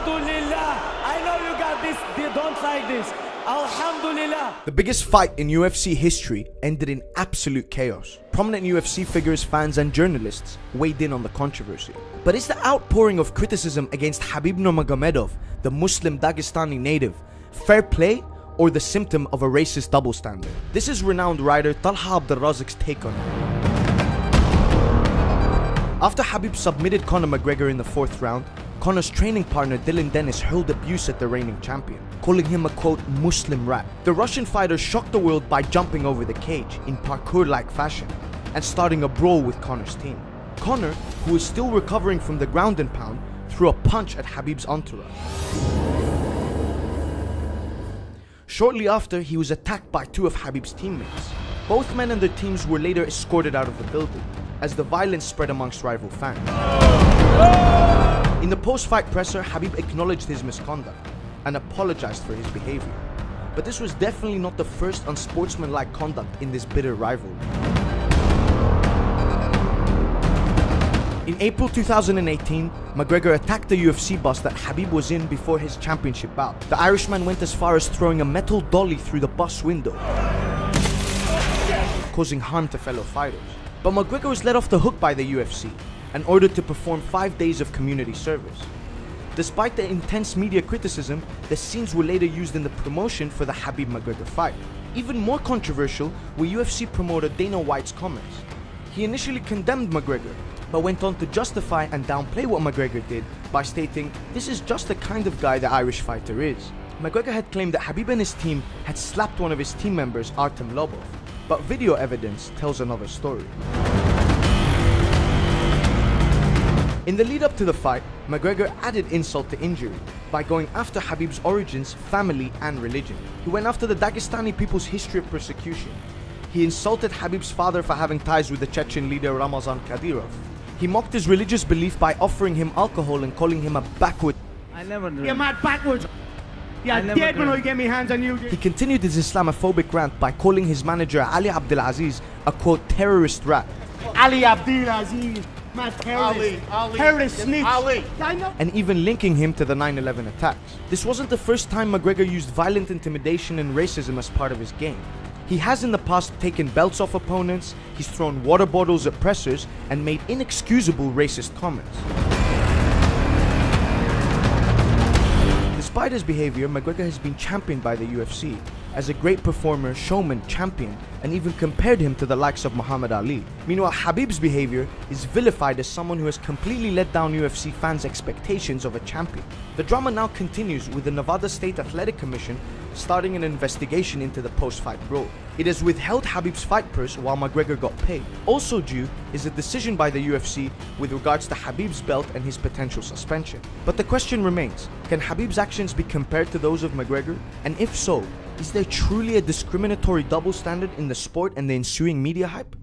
Alhamdulillah. I know you got this. They don't like this. Alhamdulillah. The biggest fight in UFC history ended in absolute chaos. Prominent UFC figures, fans and journalists weighed in on the controversy. But is the outpouring of criticism against Khabib Nurmagomedov, the Muslim Dagestani native, fair play or the symptom of a racist double standard? This is renowned writer Talha Abdelrazik's take on it. After Khabib submitted Conor McGregor in the 4th round, Conor's training partner Dylan Dennis hurled abuse at the reigning champion, calling him a quote Muslim rat. The Russian fighter shocked the world by jumping over the cage in parkour-like fashion and starting a brawl with Conor's team. Conor, who was still recovering from the ground and pound, threw a punch at Khabib's entourage. Shortly after, he was attacked by 2 of Khabib's teammates. Both men and their teams were later escorted out of the building as the violence spread amongst rival fans. In the post-fight presser, Khabib acknowledged his misconduct and apologized for his behavior. But this was definitely not the first unsportsmanlike conduct in this bitter rivalry. In April 2018, McGregor attacked the UFC bus that Khabib was in before his championship bout. The Irishman went as far as throwing a metal dolly through the bus window, causing harm to fellow fighters. But McGregor was let off the hook by the UFC and ordered to perform 5 days of community service. Despite the intense media criticism, the scenes were later used in the promotion for the Khabib-McGregor fight. Even more controversial were UFC promoter Dana White's comments. He initially condemned McGregor, but went on to justify and downplay what McGregor did by stating, "This is just the kind of guy the Irish fighter is." McGregor had claimed that Khabib and his team had slapped one of his team members, Artem Lobov, but video evidence tells another story. In the lead up to the fight, McGregor added insult to injury by going after Khabib's origins, family and religion. He went after the Dagestani people's history of persecution. He insulted Khabib's father for having ties with the Chechen leader Ramazan Kadyrov. He mocked his religious belief by offering him alcohol and calling him a backward. You're mad backwards. Yeah, dead when I get my hands on you. He continued his Islamophobic rant by calling his manager Ali Abdelaziz a quote terrorist rat. Ali Abdelaziz, mad terrorist. Ali. Terrorist snitch. Ali. I know. And even linking him to the 9/11 attacks. This wasn't the first time McGregor used violent intimidation and racism as part of his game. He has in the past taken belts off opponents, he's thrown water bottles at pressers, and made inexcusable racist comments. Despite his behavior, McGregor has been championed by the UFC as a great performer, showman, champion, and even compared him to the likes of Muhammad Ali. Meanwhile, Khabib's behavior is vilified as someone who has completely let down UFC fans' expectations of a champion. The drama now continues with the Nevada State Athletic Commission starting an investigation into the post-fight brawl. It has withheld Khabib's fight purse while McGregor got paid. Also due is a decision by the UFC with regards to Khabib's belt and his potential suspension. But the question remains, can Khabib's actions be compared to those of McGregor? And if so, is there truly a discriminatory double standard in the sport and the ensuing media hype?